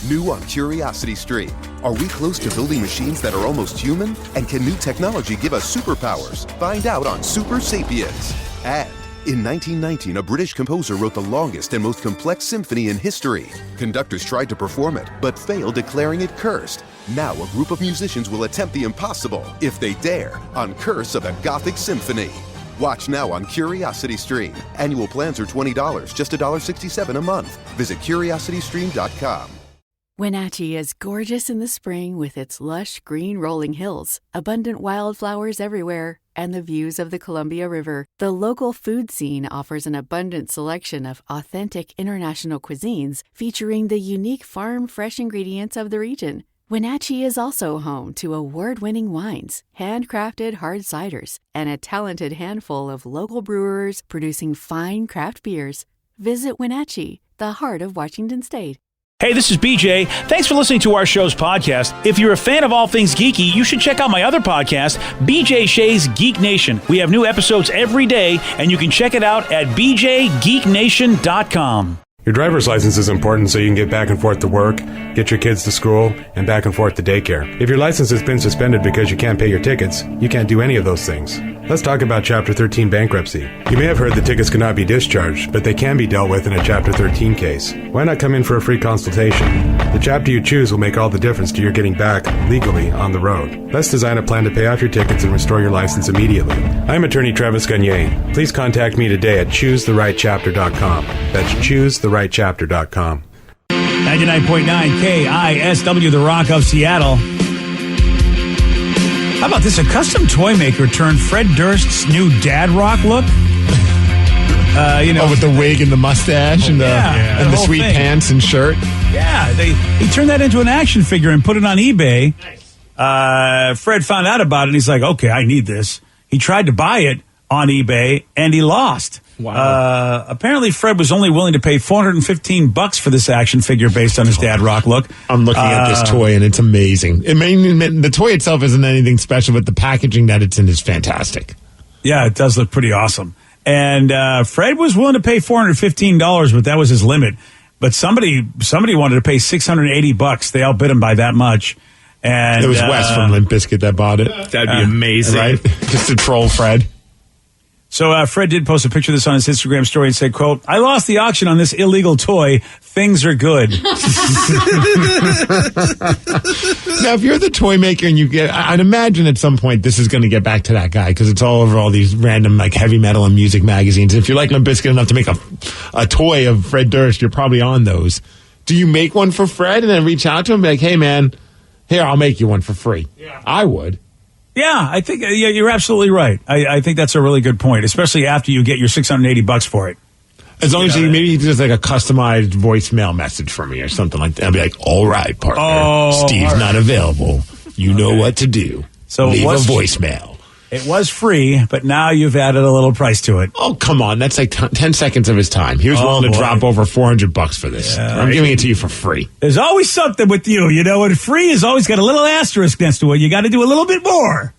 New on Curiosity Stream. Are we close to building machines that are almost human? And can new technology give us superpowers? Find out on Super Sapiens. And in 1919, a British composer wrote the longest and most complex symphony in history. Conductors tried to perform it, but failed, declaring it cursed. Now a group of musicians will attempt the impossible, if they dare, on Curse of the Gothic Symphony. Watch now on Curiosity Stream. Annual plans are $20, just $1.67 a month. Visit curiositystream.com. Wenatchee is gorgeous in the spring with its lush green rolling hills, abundant wildflowers everywhere, and the views of the Columbia River. The local food scene offers an abundant selection of authentic international cuisines featuring the unique farm-fresh ingredients of the region. Wenatchee is also home to award-winning wines, handcrafted hard ciders, and a talented handful of local brewers producing fine craft beers. Visit Wenatchee, the heart of Washington State. Hey, this is BJ. Thanks for listening to our show's podcast. If you're a fan of all things geeky, you should check out my other podcast, BJ Shea's Geek Nation. We have new episodes every day, and you can check it out at bjgeeknation.com. Your driver's license is important so you can get back and forth to work, get your kids to school, and back and forth to daycare. If your license has been suspended because you can't pay your tickets, you can't do any of those things. Let's talk about Chapter 13 bankruptcy. You may have heard the tickets cannot be discharged, but they can be dealt with in a Chapter 13 case. Why not come in for a free consultation? The chapter you choose will make all the difference to your getting back legally on the road. Let's design a plan to pay off your tickets and restore your license immediately. I'm attorney Travis Gagne. Please contact me today at choosetherightchapter.com. That's choosetherightchapter.com. 99.9 KISW, the Rock of Seattle. How about this? A custom toy maker turned Fred Durst's new dad rock look. With the wig and the mustache and the sweet pants and shirt. Yeah, he turned that into an action figure and put it on eBay. Nice. Fred found out about it and he's like, okay, I need this. He tried to buy it on eBay and he lost. Wow. Apparently Fred was only willing to pay $415 for this action figure based on his dad rock look. I'm looking at this toy and it's amazing. The toy itself isn't anything special, but the packaging that it's in is fantastic. Yeah, it does look pretty awesome. And Fred was willing to pay $415, but that was his limit. But somebody wanted to pay $680. They outbid him by that much. And it was Wes from Limp Bizkit that bought it. That'd be amazing. Right? Just to troll Fred. So Fred did post a picture of this on his Instagram story and said, quote, I lost the auction on this illegal toy. Things are good. Now, if you're the toy maker and I'd imagine at some point this is going to get back to that guy because it's all over all these random like heavy metal and music magazines. If you're like Limp Bizkit enough to make a toy of Fred Durst, you're probably on those. Do you make one for Fred and then reach out to him and be like, hey, man, here, I'll make you one for free? Yeah. I would. Yeah, I think you're absolutely right. I think that's a really good point, especially after you get your $680 for it. As long as maybe he does like a customized voicemail message for me or something like that. I'll be like, all right, partner. Steve's not available. You know what to do. So leave a voicemail. It was free, but now you've added a little price to it. Oh, come on. That's like 10 seconds of his time. He was willing to drop over $400 for this. Yeah, I'm giving it to you for free. There's always something with you, and free has always got a little asterisk next to it. You got to do a little bit more.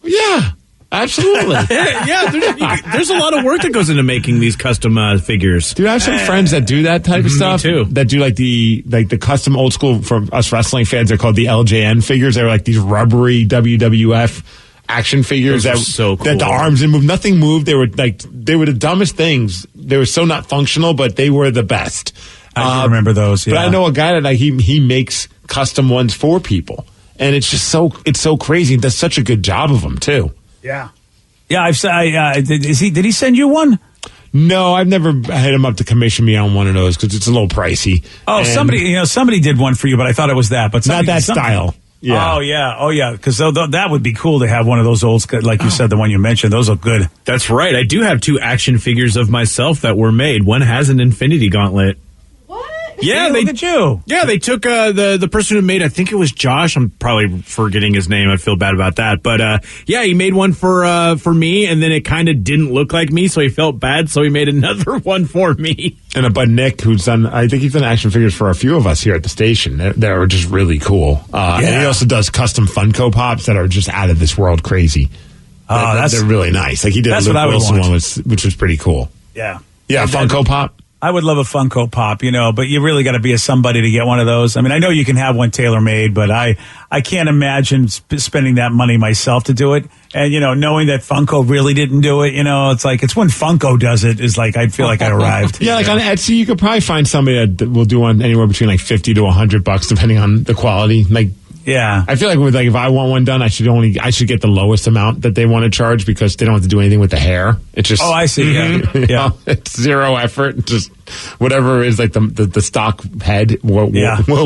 Yeah, absolutely. There's a lot of work that goes into making these custom figures. Dude, I have some friends that do that type of stuff. Me too. That do like the custom old school, for us wrestling fans, they're called the LJN figures. They're like these rubbery WWF action figures that so cool. That the arms didn't move. Nothing moved. They were the dumbest things. They were so not functional, but they were the best. I remember those. Yeah. But I know a guy that he makes custom ones for people, and it's just so crazy. He does such a good job of them too. Yeah. Did he send you one? No, I've never hit him up to commission me on one of those because it's a little pricey. Oh, and somebody did one for you, but I thought it was that. But not that style. Yeah. Oh, yeah. Because that would be cool to have one of those old, like you said, the one you mentioned. Those look good. That's right. I do have 2 action figures of myself that were made. One has an Infinity Gauntlet. Yeah, look at you. Yeah, they took the person who made, I think it was Josh. I'm probably forgetting his name. I feel bad about that. But yeah, he made one for me, and then it kind of didn't look like me, so he felt bad, so he made another one for me. But Nick, who's done, I think he's done action figures for a few of us here at the station. They're just really cool. And he also does custom Funko Pops that are just out of this world crazy. They're really nice. Like he did a Luke Wilson one, which was pretty cool. Yeah. Yeah, Funko Pop. I would love a Funko Pop, but you really got to be a somebody to get one of those. I mean, I know you can have one tailor-made, but I can't imagine spending that money myself to do it. And, knowing that Funko really didn't do it, it's when Funko does it is like, I'd feel like I arrived. Yeah, like on Etsy, you could probably find somebody that will do one anywhere between like $50 to $100, depending on the quality. Like, yeah, I feel like if I want one done, I should get the lowest amount that they want to charge because they don't have to do anything with the hair. It's just I see. Yeah, it's zero effort. Just whatever is like the stock head will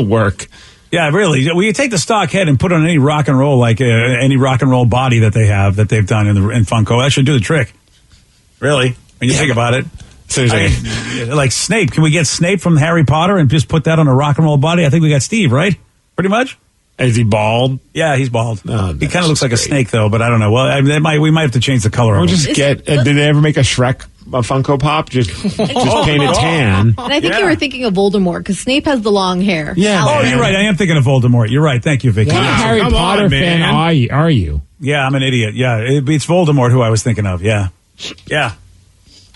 work. Yeah, really. Well, you take the stock head and put on any rock and roll, any rock and roll body that they've done in Funko. That should do the trick. Really, when you think about it. So like Snape. Can we get Snape from Harry Potter and just put that on a rock and roll body? I think we got Steve, right? Pretty much. Is he bald? Yeah, he's bald. Oh, he kind of looks like a snake, though, but I don't know. Well, we might have to change the color. Or just get. Did they ever make a Shrek Funko Pop? Just paint it tan. And I think you were thinking of Voldemort because Snape has the long hair. Yeah. Oh, you're right. I am thinking of Voldemort. You're right. Thank you, Vicky. What Harry Potter fan are you? Yeah, I'm an idiot. Yeah, it's Voldemort who I was thinking of. Yeah.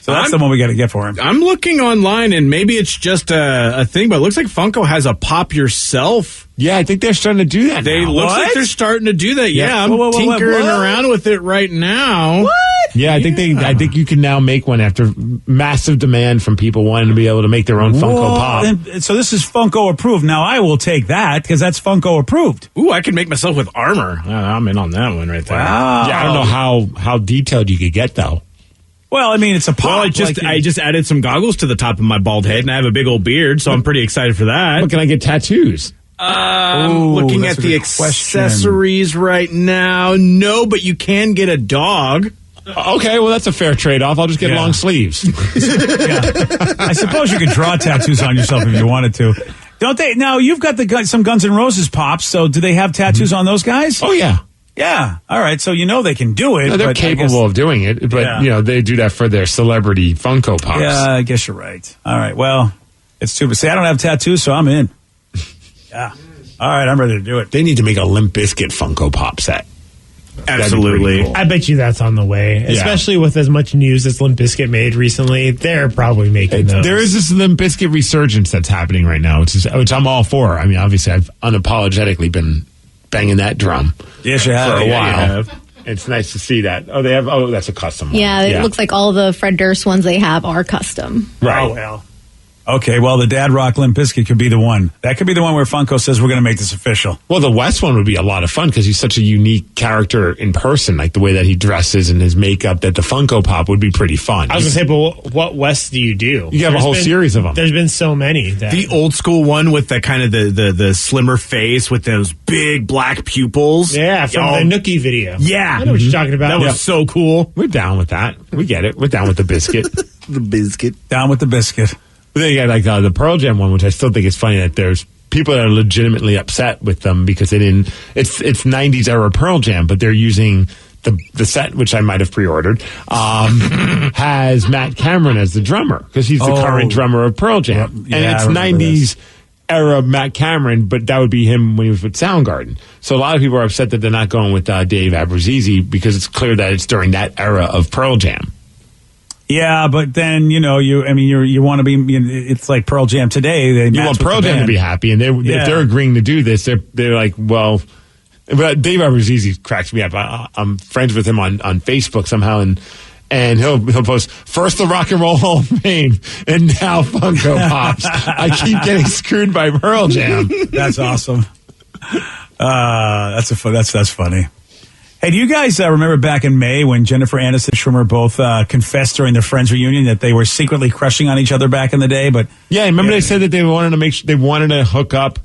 So that's the one we got to get for him. I'm looking online, and maybe it's just a thing, but it looks like Funko has a pop yourself. Yeah, I think they're starting to do that now. Looks like they're starting to do that. Yeah, I'm tinkering around with it right now. What? Yeah, I think you can now make one after massive demand from people wanting to be able to make their own Funko Pop. And so this is Funko approved. Now I will take that because that's Funko approved. Ooh, I can make myself with armor. I'm in on that one right there. Wow. Yeah, I don't know how detailed you could get though. Well, I mean, it's a pop. Well, I just added some goggles to the top of my bald head, and I have a big old beard, so I'm pretty excited for that. But can I get tattoos? Looking at the accessories right now. No, but you can get a dog. Okay, well, that's a fair trade-off. I'll just get long sleeves. I suppose you could draw tattoos on yourself if you wanted to. Don't they? Now, you've got some Guns N' Roses pops, so do they have tattoos on those guys? Oh, yeah. Yeah. All right. So they can do it. No, they're capable of doing it, but they do that for their celebrity Funko Pops. Yeah, I guess you're right. All right. Well, it's too bad. See, I don't have tattoos, so I'm in. Yeah. All right. I'm ready to do it. They need to make a Limp Bizkit Funko Pop set. Absolutely. Cool. I bet you that's on the way, especially with as much news as Limp Bizkit made recently. They're probably making those. There is this Limp Bizkit resurgence that's happening right now, which I'm all for. I mean, obviously, I've unapologetically been banging that drum yes, you have. for a Yeah, while. It's nice to see that. Oh, they have. Oh, that's a custom one. Yeah, it looks like all the Fred Durst ones they have are custom. Right. Oh, well. Okay, well, the Dad Rock Limp Bizkit could be the one. That could be the one where Funko says we're going to make this official. Well, the West one would be a lot of fun because he's such a unique character in person, like the way that he dresses and his makeup, that the Funko Pop would be pretty fun. I was going to say, but what West do you do? You have a whole series of them. There's been so many. The old school one with the kind of the slimmer face with those big black pupils. Yeah, from the Nookie video. Yeah. I know what you're talking about. That was so cool. We're down with that. We get it. We're down with the biscuit. The biscuit. Down with the biscuit. But then you got like the Pearl Jam one, which I still think is funny that there's people that are legitimately upset with them because they didn't. It's 90s era Pearl Jam, but they're using the set, which I might have pre-ordered, has Matt Cameron as the drummer because he's the current drummer of Pearl Jam, and it's 90s era Matt Cameron, but that would be him when he was with Soundgarden. So a lot of people are upset that they're not going with Dave Abruzzese because it's clear that it's during that era of Pearl Jam. Yeah, but then you want to be. It's like Pearl Jam today. You want Pearl Jam to be happy, and if they're agreeing to do this, they're like, well. But Dave Abruzzese cracks me up. I'm friends with him on Facebook somehow, and he'll post first the Rock and Roll Hall of Fame, and now Funko Pops. I keep getting screwed by Pearl Jam. That's awesome. That's funny. Hey, do you guys remember back in May when Jennifer Aniston and Schumer both confessed during their Friends reunion that they were secretly crushing on each other back in the day? But yeah, remember they said that they wanted to hook up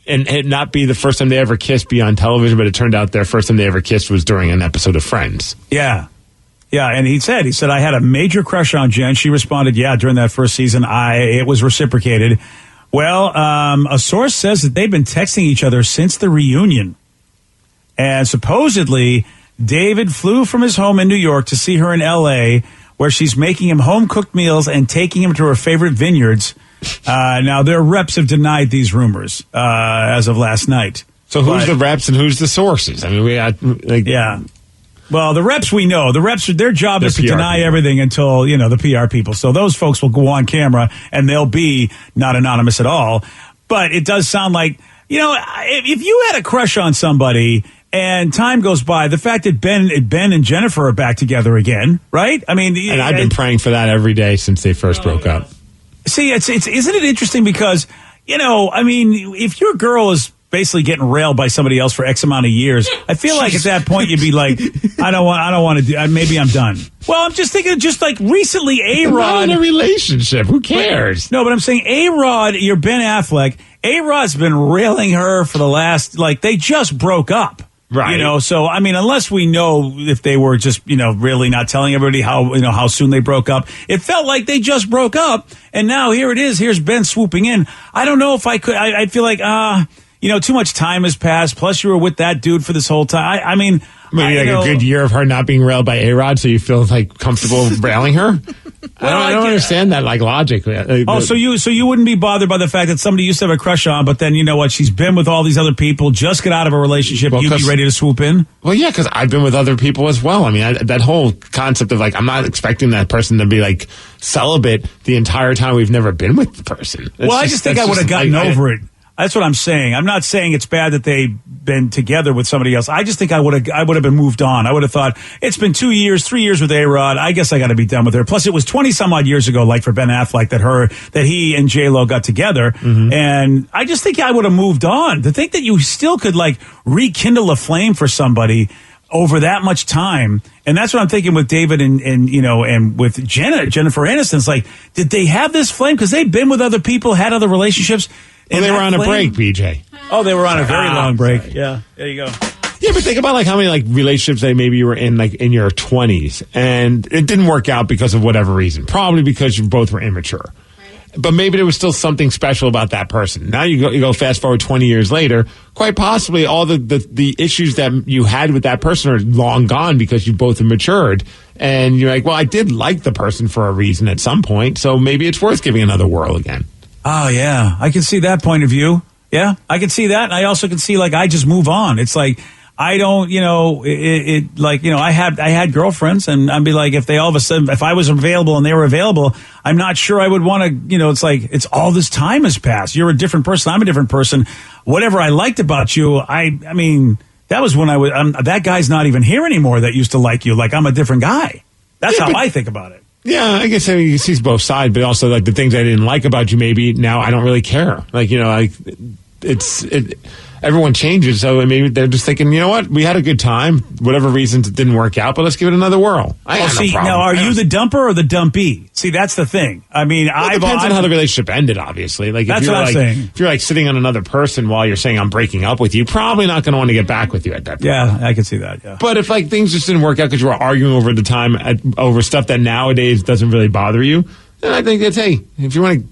and it not be the first time they ever kissed be on television, but it turned out their first time they ever kissed was during an episode of Friends. Yeah. Yeah, and he said, I had a major crush on Jen. She responded, yeah, during that first season, it was reciprocated. Well, a source says that they've been texting each other since the reunion. And supposedly, David flew from his home in New York to see her in L.A., where she's making him home-cooked meals and taking him to her favorite vineyards. Now, their reps have denied these rumors as of last night. So who's the reps and who's the sources? I mean, Well, the reps we know. The reps, their job is to deny everything until, the PR people. So those folks will go on camera and they'll be not anonymous at all. But it does sound like, if you had a crush on somebody and time goes by, the fact that Ben and Jennifer are back together again, right? I mean, and I've been praying for that every day since they first broke up. See, isn't it interesting because, if your girl is basically getting railed by somebody else for X amount of years, I feel like at that point you'd be like, I don't want to do, maybe I'm done. Well, I'm just thinking, just like recently, A-Rod. Not in a relationship. Who cares? No, but I'm saying A-Rod, you're Ben Affleck. A-Rod's been railing her for the last, they just broke up. Right. So, unless we know if they were just, really not telling everybody how soon they broke up, it felt like they just broke up. And now here it is. Here's Ben swooping in. I don't know if I could, I feel like, too much time has passed. Plus you were with that dude for this whole time. Maybe a good year of her not being railed by A-Rod, so you feel comfortable railing her? I don't understand that logically. So you wouldn't be bothered by the fact that somebody used to have a crush on, but then you know what? She's been with all these other people. Just get out of a relationship. You'd be ready to swoop in. Well, yeah, because I've been with other people as well. That whole concept of I'm not expecting that person to be celibate the entire time we've never been with the person. I just think I would have gotten over it. That's what I'm saying. I'm not saying it's bad that they've been together with somebody else. I just think I would have been moved on. I would have thought, it's been 2 years, 3 years with A-Rod. I guess I got to be done with her. Plus, it was 20 some odd years ago, like for Ben Affleck, that he and J-Lo got together. Mm-hmm. And I just think I would have moved on. To think that you still could rekindle a flame for somebody over that much time. And that's what I'm thinking with David and with Jennifer Aniston. Did they have this flame? Because they've been with other people, had other relationships. Well, they were on a break, BJ. Oh, they were on a very long break. Sorry. Yeah, there you go. Yeah, but think about how many relationships that maybe you were in in your 20s and it didn't work out because of whatever reason. Probably because you both were immature. But maybe there was still something special about that person. Now you go fast forward 20 years later, quite possibly all the issues that you had with that person are long gone because you both have matured. And you're like, well, I did like the person for a reason at some point, so maybe it's worth giving another whirl again. Oh, yeah. I can see that point of view. Yeah, I can see that. I also can see, I just move on. It's I don't, I had girlfriends, and I'd be like, if they all of a sudden, if I was available and they were available, I'm not sure I would want to, it's all this time has passed. You're a different person. I'm a different person. Whatever I liked about you, I mean, that was when that guy's not even here anymore that used to like you. I'm a different guy. That's how I think about it. Yeah, I guess you see both sides, but also the things I didn't like about you, maybe now I don't really care. Everyone changes, so maybe they're just thinking, you know what, we had a good time. Whatever reasons it didn't work out, but let's give it another whirl. Now are you the dumper or the dumpee? See, that's the thing. I mean, it depends on how the relationship ended, obviously. That's what I'm saying. If you're sitting on another person while you're saying I'm breaking up with you, probably not going to want to get back with you at that point. Yeah, I can see that, yeah. But if things just didn't work out because you were arguing over the time over stuff that nowadays doesn't really bother you, then I think that's, hey, if you want to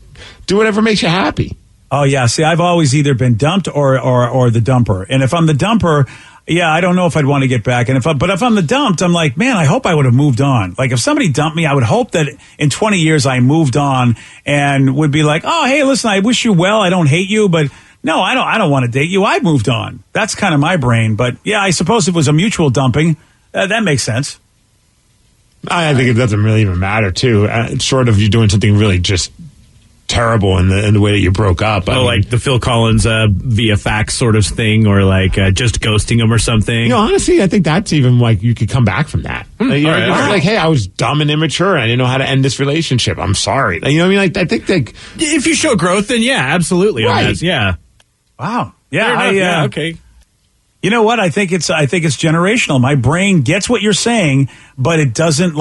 do whatever makes you happy. Oh, yeah. See, I've always either been dumped or the dumper. And if I'm the dumper, yeah, I don't know if I'd want to get back. But if I'm the dumped, I'm like, man, I hope I would have moved on. If somebody dumped me, I would hope that in 20 years I moved on and would be like, oh, hey, listen, I wish you well. I don't hate you, but no, I don't want to date you. I moved on. That's kind of my brain. But yeah, I suppose if it was a mutual dumping, that makes sense. I think it doesn't really even matter, too. Short of you doing something really just terrible in the way that you broke up. The Phil Collins via fax sort of thing, or just ghosting him or something. Honestly, I think that's even you could come back from that. Hey, I was dumb and immature. And I didn't know how to end this relationship. I'm sorry. You know what I mean? I think if you show growth, then yeah, absolutely. Right. Yeah. Wow. Yeah. Okay. You know what? I think it's generational. My brain gets what you're saying, but it doesn't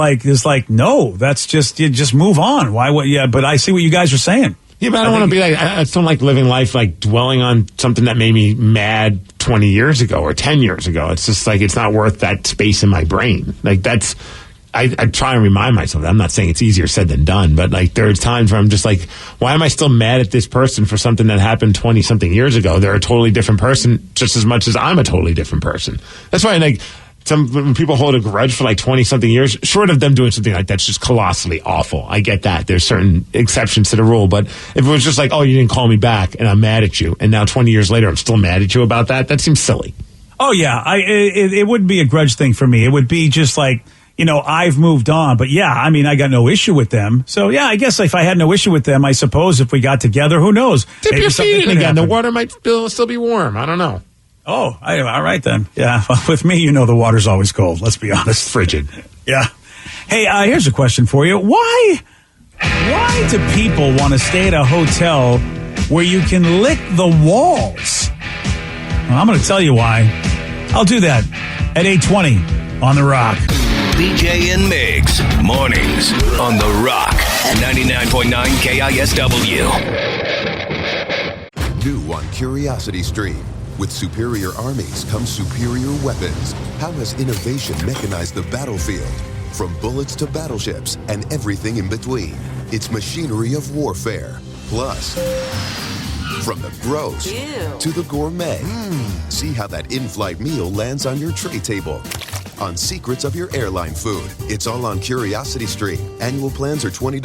no, that's just, you just move on. Why would, yeah, but I see what you guys are saying. Yeah, but I don't want to be I just don't like living life dwelling on something that made me mad 20 years ago or 10 years ago. It's just it's not worth that space in my brain. I try and remind myself that. I'm not saying it's easier said than done, but there's times where I'm just why am I still mad at this person for something that happened 20 something years ago? They're a totally different person just as much as I'm a totally different person. That's why when people hold a grudge for 20 something years, short of them doing something that's just colossally awful. I get that. There's certain exceptions to the rule, but if it was just oh, you didn't call me back and I'm mad at you, and now 20 years later I'm still mad at you about that, that seems silly. Oh, yeah. It wouldn't be a grudge thing for me. It would be just like, I've moved on. But yeah, I mean, I got no issue with them. So yeah, I guess if I had no issue with them, I suppose if we got together, who knows? Dip Maybe your something feet in could again. The happen. water might still be warm. I don't know. Oh, all right then. Yeah, with me, the water's always cold. Let's be honest. Frigid. Yeah. Hey, here's a question for you. Why do people want to stay at a hotel where you can lick the walls? Well, I'm going to tell you why. I'll do that at 8:20 on The Rock. BJ and Migs, mornings on The Rock, 99.9 KISW. New on Curiosity Stream. With superior armies comes superior weapons. How has innovation mechanized the battlefield? From bullets to battleships and everything in between. It's machinery of warfare. Plus, from the gross to the gourmet. See how that in-flight meal lands on your tray table. On secrets of your airline food. It's all on Curiosity Stream. Annual plans are $20,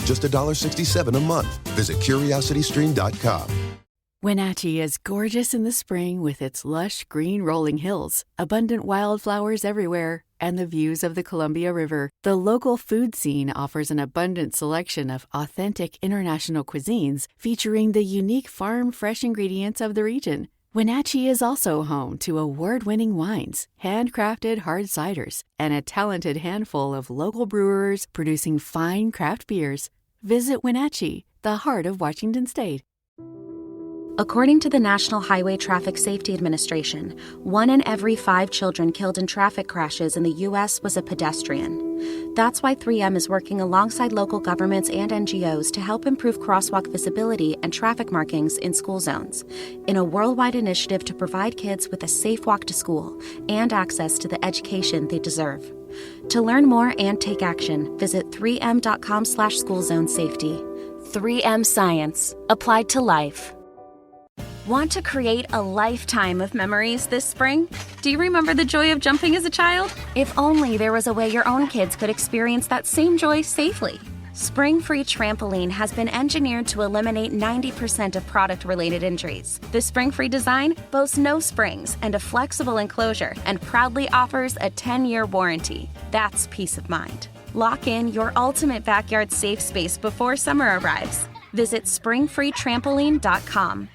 just $1.67 a month. Visit curiositystream.com. Wenatchee is gorgeous in the spring with its lush green rolling hills, abundant wildflowers everywhere, and the views of the Columbia River. The local food scene offers an abundant selection of authentic international cuisines featuring the unique farm-fresh ingredients of the region. Wenatchee is also home to award-winning wines, handcrafted hard ciders, and a talented handful of local brewers producing fine craft beers. Visit Wenatchee, the heart of Washington State. According to the National Highway Traffic Safety Administration, 1 in every 5 children killed in traffic crashes in the U.S. was a pedestrian. That's why 3M is working alongside local governments and NGOs to help improve crosswalk visibility and traffic markings in school zones, in a worldwide initiative to provide kids with a safe walk to school and access to the education they deserve. To learn more and take action, visit 3m.com/schoolzonesafety. 3M Science. Applied to life. Want to create a lifetime of memories this spring? Do you remember the joy of jumping as a child? If only there was a way your own kids could experience that same joy safely. Spring Free Trampoline has been engineered to eliminate 90% of product-related injuries. The Spring Free design boasts no springs and a flexible enclosure and proudly offers a 10-year warranty. That's peace of mind. Lock in your ultimate backyard safe space before summer arrives. Visit springfreetrampoline.com.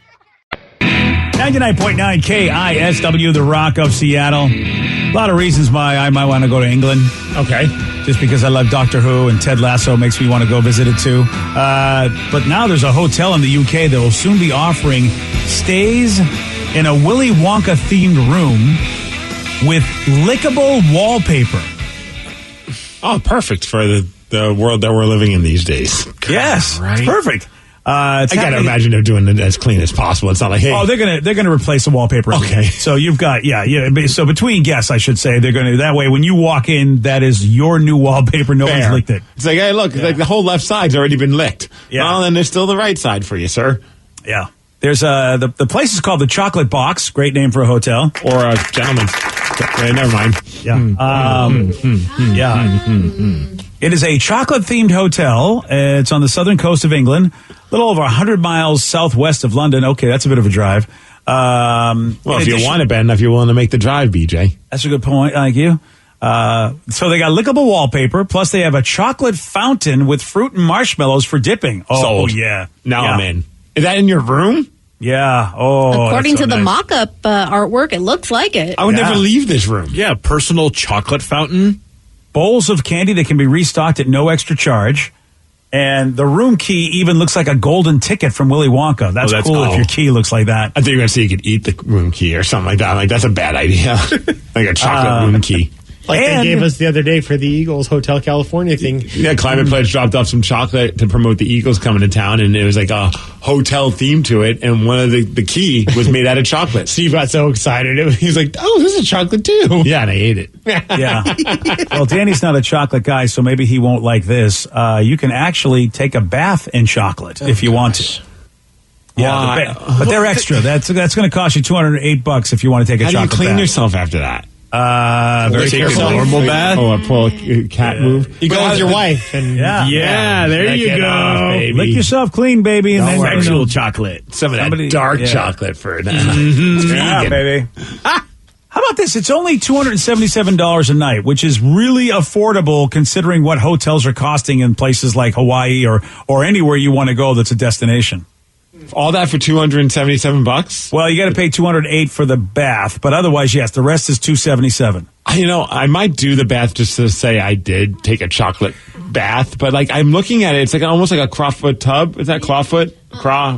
99.9 KISW, The Rock of Seattle. A lot of reasons why I might want to go to England. Okay. Just because I love Doctor Who and Ted Lasso makes me want to go visit it too. But now there's a hotel in the UK that will soon be offering stays in a Willy Wonka themed room with lickable wallpaper. Oh, perfect for the world that we're living in these days. Yes, right? It's perfect. I gotta imagine they're doing it as clean as possible. It's not like, hey, they're gonna replace the wallpaper. Okay, so you've got So between guests, I should say, they're gonna that way when you walk in, that is your new wallpaper. Nobody's licked it. It's like, hey, look, like the whole left side's already been licked. Yeah. Well, then there's still the right side for you, sir. Yeah. There's the place is called the Chocolate Box. Great name for a hotel or a gentleman. Never mind. Yeah. It is a chocolate-themed hotel. It's on the southern coast of England, a little over 100 miles southwest of London. Okay, that's a bit of a drive. Well, if you want it bad enough, you're willing to make the drive, BJ. That's a good point. Thank you. So they got lickable wallpaper, plus they have a chocolate fountain with fruit and marshmallows for dipping. Oh, Sold. Yeah. Now I'm in. Is that in your room? Yeah. Oh, according to the nice. mock-up artwork, it looks like it. I would never leave this room. Yeah, personal chocolate fountain. Bowls of candy that can be restocked at no extra charge. And the room key even looks like a golden ticket from Willy Wonka. That's cool if your key looks like that. I thought you were going to say you could eat the room key or something like that. I'm like, that's a bad idea. Like a chocolate room key. Like they gave us the other day for the Eagles Hotel California thing. Yeah, Climate Pledge dropped off some chocolate to promote the Eagles coming to town, and it was like a hotel theme to it, and one of the key was made out of chocolate. Steve got so excited. He's like, oh, this is chocolate too. Yeah, and I ate it. Yeah. Well, Danny's not a chocolate guy, so maybe he won't like this. You can actually take a bath in chocolate if you want to. Yeah, but they're extra. That's going to cost you $208 if you want to take a chocolate bath. How do you clean yourself after that? Very careful. Normal bath. Oh, a poor cat move. You go with your wife. And there you go. Off, lick yourself clean, baby. And then actual chocolate. Some of that dark chocolate for that. Yeah, baby. How about this? It's only $277 a night, which is really affordable considering what hotels are costing in places like Hawaii or anywhere you want to go that's a destination. All that for $277? Well, you got to pay $208 for the bath, but otherwise, yes, the rest is $277. I might do the bath just to say I did take a chocolate bath, but like I'm looking at it, it's like almost like a clawfoot tub. Is that clawfoot?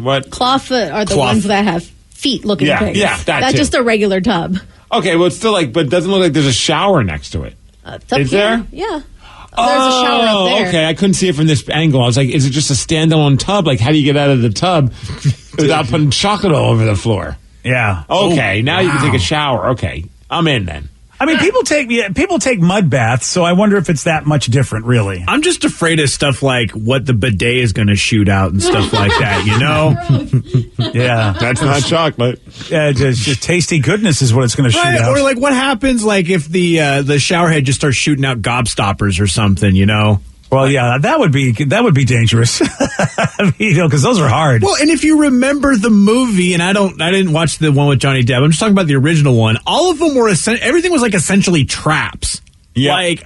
What? Clawfoot are the ones that have feet-looking things. Yeah, that's just a regular tub. Okay, well, it's still but it doesn't look like there's a shower next to it. Is there? Yeah. There's a shower up there. Okay, I couldn't see it from this angle. I was like, is it just a standalone tub? Like, how do you get out of the tub without putting chocolate all over the floor? Yeah. Okay, now you can take a shower. Okay, I'm in then. I mean, people take mud baths, so I wonder if it's that much different, really. I'm just afraid of stuff like what the bidet is going to shoot out and stuff like that, you know? Yeah. That's not chocolate. Yeah, just tasty goodness is what it's going to shoot out. Or like what happens like if the shower head just starts shooting out gobstoppers or something, you know? Well, yeah, that would be dangerous. Because those are hard. Well, and if you remember the movie, and I didn't watch the one with Johnny Depp. I'm just talking about the original one. All of them were everything was like essentially traps. Yeah. Like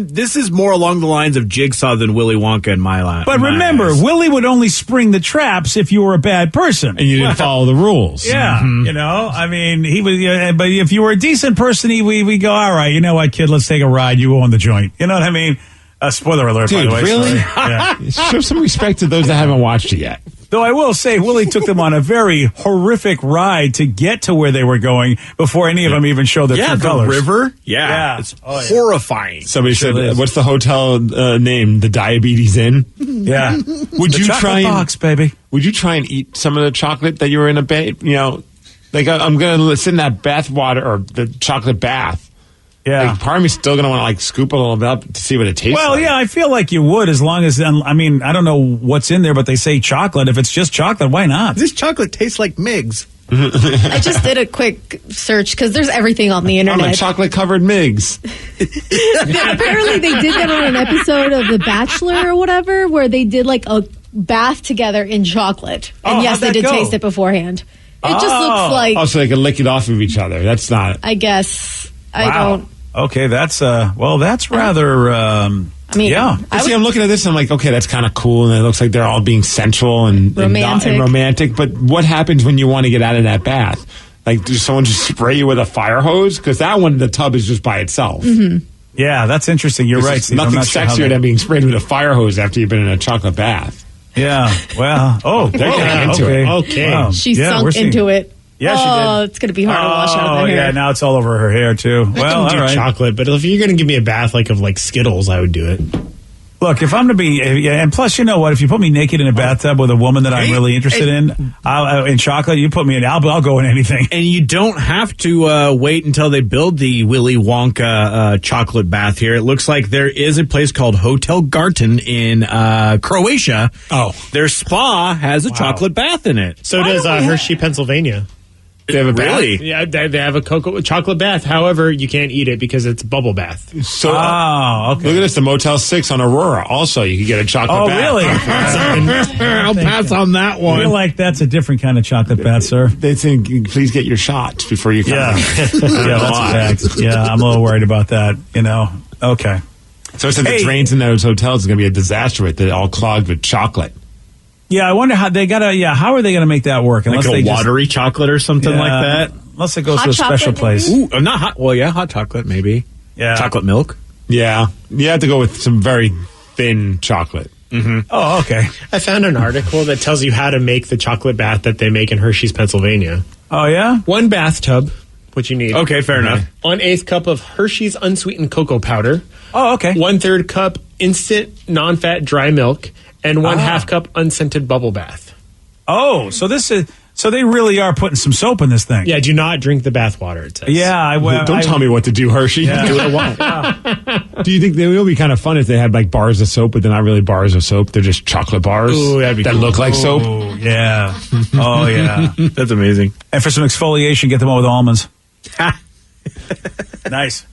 this is more along the lines of Jigsaw than Willy Wonka in my life. But remember, Willy would only spring the traps if you were a bad person and you didn't follow the rules. Yeah, I mean, he was. But if you were a decent person, we go, all right, you know what, kid, let's take a ride. You own the joint. You know what I mean? Spoiler alert, dude, by the way. Really? Yeah. Show some respect to those that haven't watched it yet. Though I will say, Willie took them on a very horrific ride to get to where they were going before any of them even showed their true colors. River? Yeah. It's horrifying. Somebody said, what's the hotel name? The Diabetes Inn? Yeah. Would you try box, baby. Would you try and eat some of the chocolate that you were in a bath? Like I'm going to sit in that bath water or the chocolate bath. Yeah. Like, part of me's still going to want to like scoop a little bit up to see what it tastes like. Well, yeah, I feel like you would as long as, I mean, I don't know what's in there, but they say chocolate. If it's just chocolate, why not? This chocolate tastes like Migs. I just did a quick search because there's everything on the internet. I'm a chocolate-covered Migs. Apparently they did that on an episode of The Bachelor or whatever, where they did like a bath together in chocolate. And yes, they did taste it beforehand. It just looks like... Oh, so they can lick it off of each other. That's not... I guess. Wow. I don't... Okay, that's rather. I mean, yeah. I'm looking at this and I'm like, okay, that's kind of cool, and it looks like they're all being sensual and romantic. But what happens when you want to get out of that bath? Like, does someone just spray you with a fire hose? Because that one, the tub is just by itself. Mm-hmm. Yeah, that's interesting. You're right, Steve. Nothing sexier than being sprayed with a fire hose after you've been in a chocolate bath. Yeah. Well. They're getting into it. Okay. Wow. She sunk into it. Yeah, she did. It's going to be hard to wash out of her hair. Yeah, now it's all over her hair, too. Well, I can do chocolate, but if you're going to give me a bath like Skittles, I would do it. Look, if I'm to be, and plus, you know what? If you put me naked in a bathtub with a woman that I'm really interested in chocolate, you put me in, I'll go in anything. And you don't have to wait until they build the Willy Wonka chocolate bath here. It looks like there is a place called Hotel Garten in Croatia. Oh. Their spa has a chocolate bath in it. So does Hershey, Pennsylvania. They have a bath? Really? Yeah, they have a chocolate bath. However, you can't eat it because it's bubble bath. So, okay. Look at this, the Motel 6 on Aurora. Also, you can get a chocolate bath. Oh, really? I'll pass on that one. I feel like that's a different kind of chocolate bath, sir. They think, please get your shots before you come. Yeah, that's fact. Yeah, I'm a little worried about that, Okay. So it said the drains in those hotels is going to be a disaster with it all clogged with chocolate. Yeah, I wonder how they how are they going to make that work? Unless like a watery chocolate or something like that? Unless it goes to a special place. Ooh, not hot. Well, yeah, hot chocolate, maybe. Yeah. Chocolate milk? Yeah. You have to go with some very thin chocolate. Mm-hmm. Oh, okay. I found an article that tells you how to make the chocolate bath that they make in Hershey's, Pennsylvania. Oh, yeah? 1 bathtub, what you need. Okay, fair enough. 1/8 cup of Hershey's unsweetened cocoa powder. Oh, okay. 1/3 cup instant non-fat dry milk, and 1/2 cup unscented bubble bath. Oh, so they really are putting some soap in this thing. Yeah, do not drink the bath water, it says. Yeah, don't tell me what to do, Hershey. Yeah. Do what I want. Do you think it would be kind of fun if they had like bars of soap, but they're not really bars of soap? They're just chocolate bars that look like soap? Oh, yeah. Oh, yeah. That's amazing. And for some exfoliation, get them all with almonds. Nice.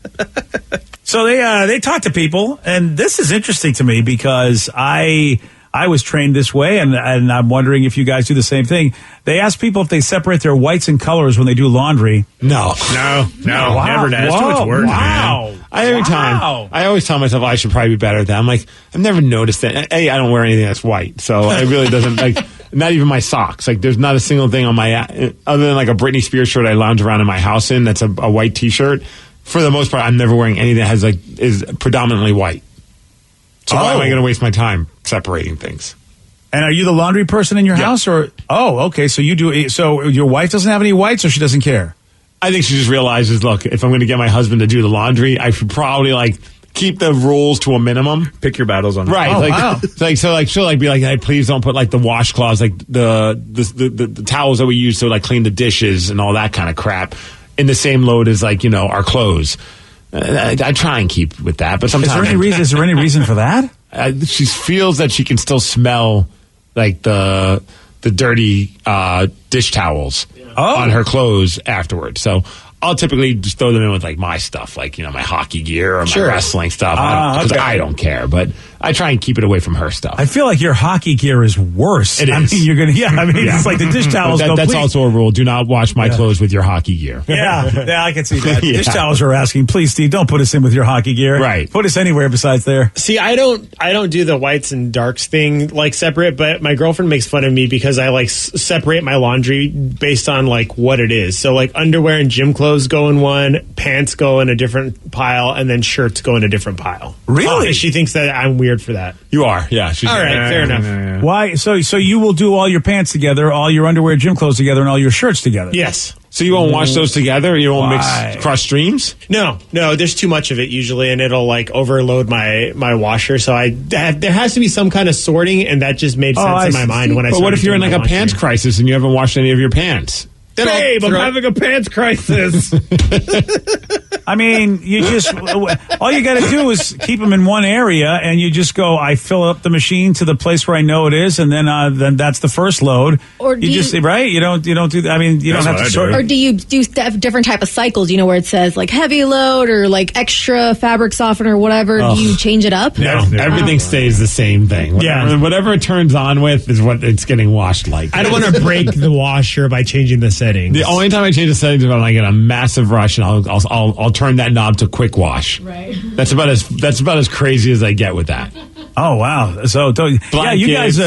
So they talk to people, and this is interesting to me because I I was trained this way, and I'm wondering if you guys do the same thing. They ask people if they separate their whites and colors when they do laundry. No, wow. never. That's too much work. Wow. I always tell myself I should probably be better at that. I'm like, I've never noticed that. I don't wear anything that's white, so it really doesn't like. Not even my socks. Like, there's not a single thing on my other than like a Britney Spears shirt I lounge around in my house in. That's a white T-shirt. For the most part, I'm never wearing anything that has is predominantly white. So why am I going to waste my time separating things? And are you the laundry person in your house, or? Oh, okay. So you do. So your wife doesn't have any whites, or she doesn't care? I think she just realizes, look, if I'm going to get my husband to do the laundry, I should probably keep the rules to a minimum. Pick your battles on right. Wow. So she'll be like, hey, please don't put the washcloths, the towels that we use to clean the dishes and all that kind of crap in the same load as our clothes. I try and keep with that, but sometimes is there any reason for that? She feels that she can still smell the dirty dish towels on her clothes afterwards. So I'll typically just throw them in with my stuff, my hockey gear or my wrestling stuff. Because I don't care, but I try and keep it away from her stuff. I feel like your hockey gear is worse. It is. I mean, you're gonna. It's like the dish towels. That's also a rule. Do not wash my clothes with your hockey gear. Yeah, I can see that. Dish towels are asking, please, Steve, don't put us in with your hockey gear. Right. Put us anywhere besides there. See, I don't do the whites and darks thing separate, but my girlfriend makes fun of me because I separate my laundry based on what it is. So underwear and gym clothes go in one, pants go in a different pile, and then shirts go in a different pile. Really? And she thinks that I'm weird for that. You are, yeah. All right, fair enough. Why? So you will do all your pants together, all your underwear, gym clothes together, and all your shirts together? Yes. So you won't wash those together? You won't mix cross streams? No. There's too much of it usually, and it'll overload my washer. So there has to be some kind of sorting, and that just made sense in my mind when I. But what if you're in a pants crisis and you haven't washed any of your pants? Babe, I'm having a pants crisis. I mean, all you got to do is keep them in one area, and you just go. I fill up the machine to the place where I know it is, and then that's the first load. Or right? You don't do that. I mean, you don't have to sort. Or do you do different type of cycles? Where it says heavy load or extra fabric softener or whatever. Do you change it up? No, everything stays the same thing. Whatever it turns on with is what it's getting washed like. I don't want to break the washer by changing the settings. The only time I change the settings is when I get a massive rush, and I'll turn that knob to quick wash. Right. That's about as crazy as I get with that. Oh wow! So blankets, you guys,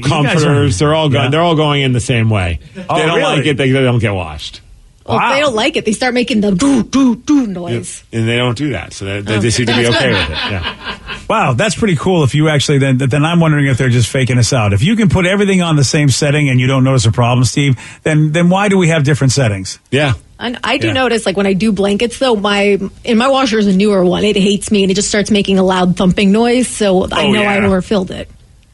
comforters, they're all going. They're all going in the same way. They don't like it; they don't get washed. Well, if they don't like it, they start making the doo doo doo noise. And they don't do that, so they seem to be okay with it. Yeah. Wow, that's pretty cool. If you actually then I'm wondering if they're just faking us out. If you can put everything on the same setting and you don't notice a problem, Steve, then why do we have different settings? Yeah. And I do notice, when I do blankets, though, my washer is a newer one. It hates me, and it just starts making a loud thumping noise. So I know I overfilled it.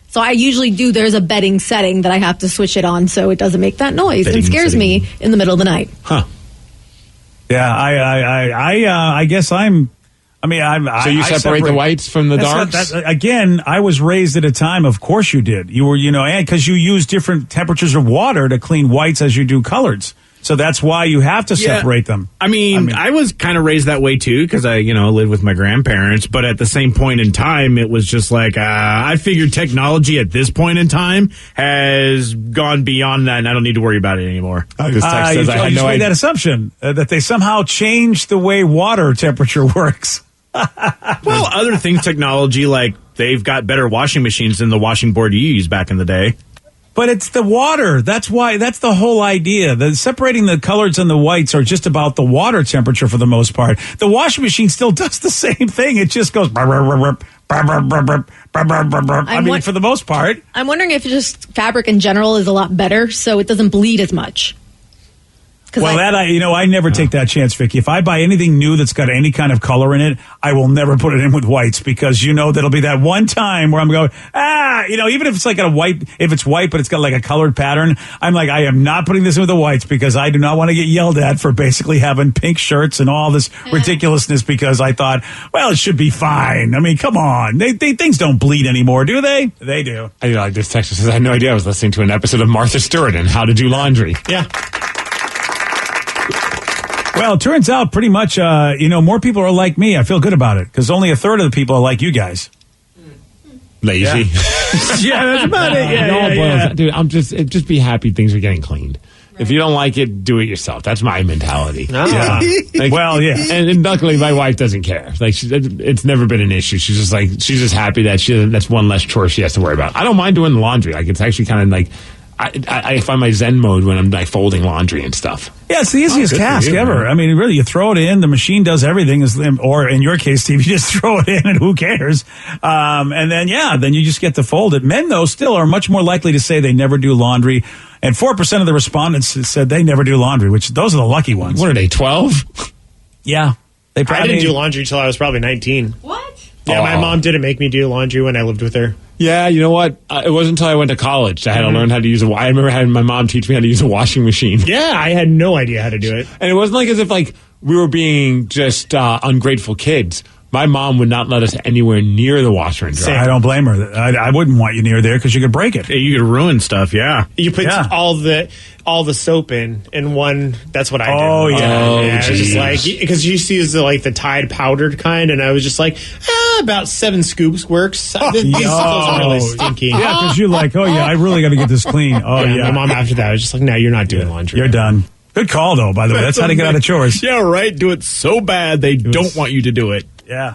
So I usually there's a bedding setting that I have to switch it on so it doesn't make that noise. It scares me in the middle of the night. Huh. Yeah, I guess so you separate the whites from the darks? Again, I was raised at a time, of course you did. You were, and because you use different temperatures of water to clean whites as you do coloreds. So that's why you have to separate them. I mean, I was kind of raised that way too because I, lived with my grandparents. But at the same point in time, it was just I figured technology at this point in time has gone beyond that, and I don't need to worry about it anymore. This text says I made that assumption that they somehow changed the way water temperature works. Well, other things, technology, they've got better washing machines than the washing board you used back in the day. But it's the water. That's the whole idea. Separating the colors and the whites are just about the water temperature for the most part. The washing machine still does the same thing. It just goes. For the most part. I'm wondering if just fabric in general is a lot better, so it doesn't bleed as much. Well, I never take that chance, Vicky. If I buy anything new that's got any kind of color in it, I will never put it in with whites because that'll be that one time where I'm going, even if it's if it's white but it's got a colored pattern, I'm like, I am not putting this in with the whites because I do not want to get yelled at for basically having pink shirts and all this ridiculousness because I thought, well, it should be fine. I mean, come on. Things don't bleed anymore, do they? They do. This text says, I had no idea I was listening to an episode of Martha Stewart and How to Do Laundry. Yeah. Well, it turns out pretty much, more people are like me. I feel good about it because only a third of the people are like you guys. Lazy. Yeah. Yeah, that's about it. Yeah. Dude, just be happy things are getting cleaned. If you don't like it, do it yourself. That's my mentality. Yeah. Well, yeah. And luckily, my wife doesn't care. Like, it's never been an issue. She's just happy that that's one less chore she has to worry about. I don't mind doing the laundry. Like, it's actually kind of like, I find my Zen mode when I'm like folding laundry and stuff. Yeah, it's the easiest task ever. Man. I mean, really, you throw it in, the machine does everything, or in your case, Steve, you just throw it in and who cares? And then you just get to fold it. Men, though, still are much more likely to say they never do laundry. And 4% of the respondents said they never do laundry, which those are the lucky ones. What are they, 12? Yeah. I didn't do laundry until I was probably 19. What? Yeah, my mom didn't make me do laundry when I lived with her. Yeah, you know what? It wasn't until I went to college that I had to learn how to use I remember having my mom teach me how to use a washing machine. Yeah, I had no idea how to do it. And it wasn't like as if like we were being just ungrateful kids. My mom would not let us anywhere near the washer and dryer. I don't blame her. I wouldn't want you near there because you could break it. Yeah, you could ruin stuff, yeah. You put all the soap in one. That's what I did. Oh, yeah. It was just like, because you used to use the Tide powdered kind, and I was just like, about 7 scoops works. These clothes are really stinky. Yeah, because you're like, I really got to get this clean. Oh, yeah. My mom after that was just like, no, you're not doing laundry. You're done. Good call, though, by the way. That's how to get out of chores. Yeah, right. Do it so bad they don't want you to do it. Yeah.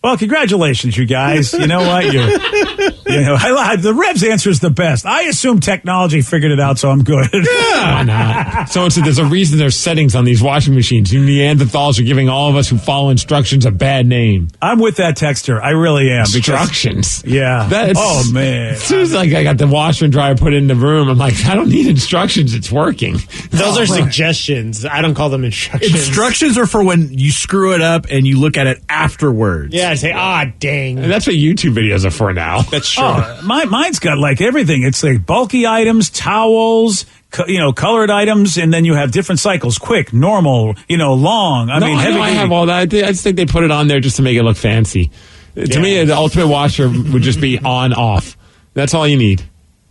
Well, congratulations, you guys. You know what? The Rev's answer is the best. I assume technology figured it out, so I'm good. Yeah, why not? So there's a reason there's settings on these washing machines. You Neanderthals are giving all of us who follow instructions a bad name. I'm with that texter. I really am. Instructions. Yeah. Oh, man. As soon as I got the washer and dryer put in the room, I'm like, I don't need instructions. It's working. Those are suggestions. I don't call them instructions. Instructions are for when you screw it up and you look at it afterwards. Yeah. I say, dang. And that's what YouTube videos are for now. That's true. Mine's got like everything. It's like bulky items, towels, colored items, and then you have different cycles: quick, normal, long. I mean, heavy. I have all that. I just think they put it on there just to make it look fancy. To me, the ultimate washer would just be on off. That's all you need.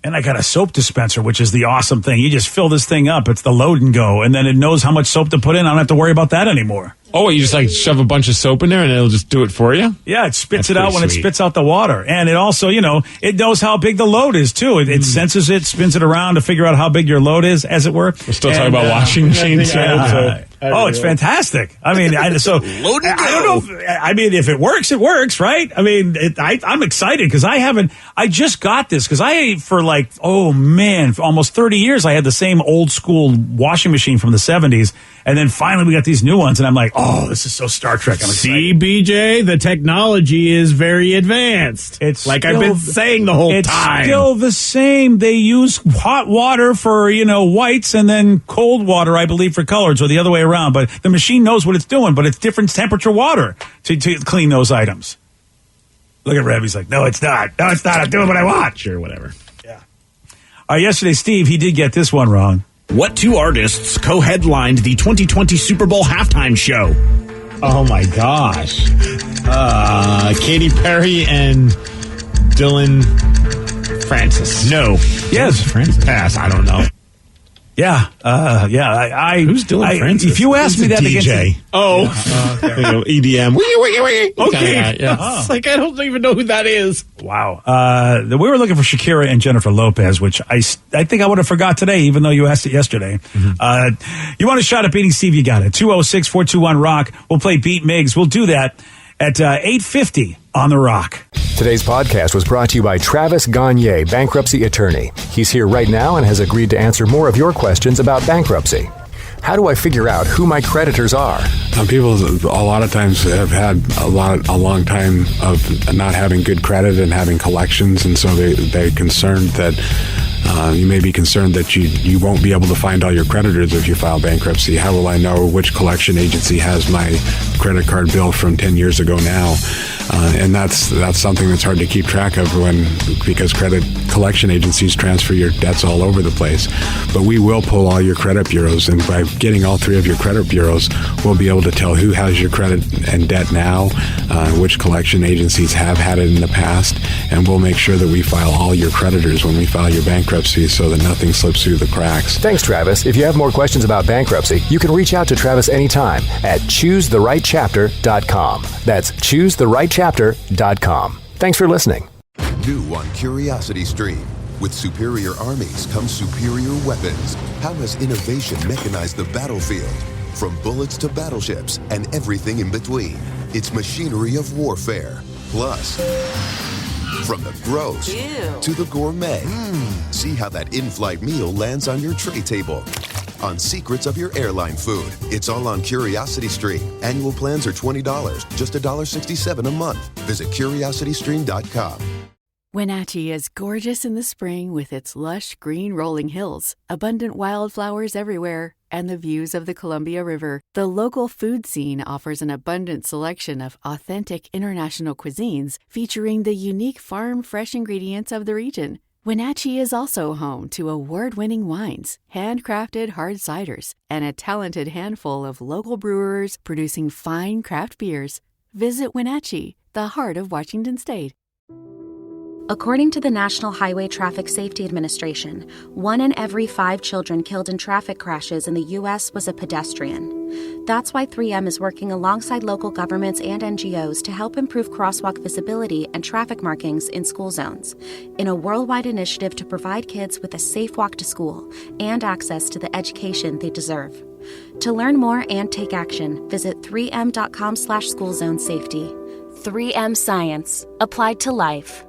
And I got a soap dispenser, which is the awesome thing. You just fill this thing up. It's the load and go. And then it knows how much soap to put in. I don't have to worry about that anymore. Oh, you just like shove a bunch of soap in there and it'll just do it for you? Yeah, it spits it out when it spits out the water. And it also, it knows how big the load is, too. It senses it, spins it around to figure out how big your load is, as it were. We're still talking about washing machines. It's fantastic. I mean, I don't know. If it works, right? I mean, I'm excited because I just got this because for almost 30 years, I had the same old school washing machine from the 70s. And then finally we got these new ones and I'm like, this is so Star Trek. I'm excited. See, BJ, the technology is very advanced. It's like I've been saying the whole time. It's still the same. They use hot water for, whites and then cold water, I believe, for colors or the other way around. But the machine knows what it's doing, but it's different temperature water to clean those items. Look at Rev. He's like, no, it's not. No, it's not. I'm doing what I want. Sure, whatever. Yeah. Yesterday, Steve, he did get this one wrong. What two artists co-headlined the 2020 Super Bowl halftime show? Oh, my gosh. Katy Perry and Dylan Francis. No. Yes. Francis. Pass. I don't know. Yeah. Who's Dylan Francis? If you ask me that DJ. EDM. Okay. Yeah. It's like, I don't even know who that is. Wow. We were looking for Shakira and Jennifer Lopez, which I think I would have forgot today, even though you asked it yesterday. Mm-hmm. You want a shot at beating Steve? You got it. 206-421-ROCK. We'll play Beat Migs. We'll do that at 8:50 on The Rock. Today's podcast was brought to you by Travis Gagne, bankruptcy attorney. He's here right now and has agreed to answer more of your questions about bankruptcy. How do I figure out who my creditors are? People a lot of times have had a long time of not having good credit and having collections, and so they're concerned that you may be concerned that you won't be able to find all your creditors if you file bankruptcy. How will I know which collection agency has my credit card bill from 10 years ago now? And that's something that's hard to keep track of because credit collection agencies transfer your debts all over the place. But we will pull all your credit bureaus, and by getting all 3 of your credit bureaus, we'll be able to tell who has your credit and debt now, which collection agencies have had it in the past, and we'll make sure that we file all your creditors when we file your bankruptcy so that nothing slips through the cracks. Thanks, Travis. If you have more questions about bankruptcy, you can reach out to Travis anytime at choosetherightchapter.com. That's choosetherightchapter.com. Thanks for listening. New on Curiosity Stream. With superior armies comes superior weapons. How has innovation mechanized the battlefield? From bullets to battleships and everything in between. It's machinery of warfare. Plus, from the gross to the gourmet. See how that in-flight meal lands on your tray table. On secrets of your airline food. It's all on Curiosity Stream. Annual plans are $20, just $1.67 a month. Visit curiositystream.com. Wenatchee is gorgeous in the spring with its lush green rolling hills, abundant wildflowers everywhere, and the views of the Columbia River. The local food scene offers an abundant selection of authentic international cuisines featuring the unique farm-fresh ingredients of the region. Wenatchee is also home to award-winning wines, handcrafted hard ciders, and a talented handful of local brewers producing fine craft beers. Visit Wenatchee, the heart of Washington State. According to the National Highway Traffic Safety Administration, 1 in every 5 children killed in traffic crashes in the U.S. was a pedestrian. That's why 3M is working alongside local governments and NGOs to help improve crosswalk visibility and traffic markings in school zones, in a worldwide initiative to provide kids with a safe walk to school and access to the education they deserve. To learn more and take action, visit 3m.com/schoolzonesafety. 3M Science. Applied to life.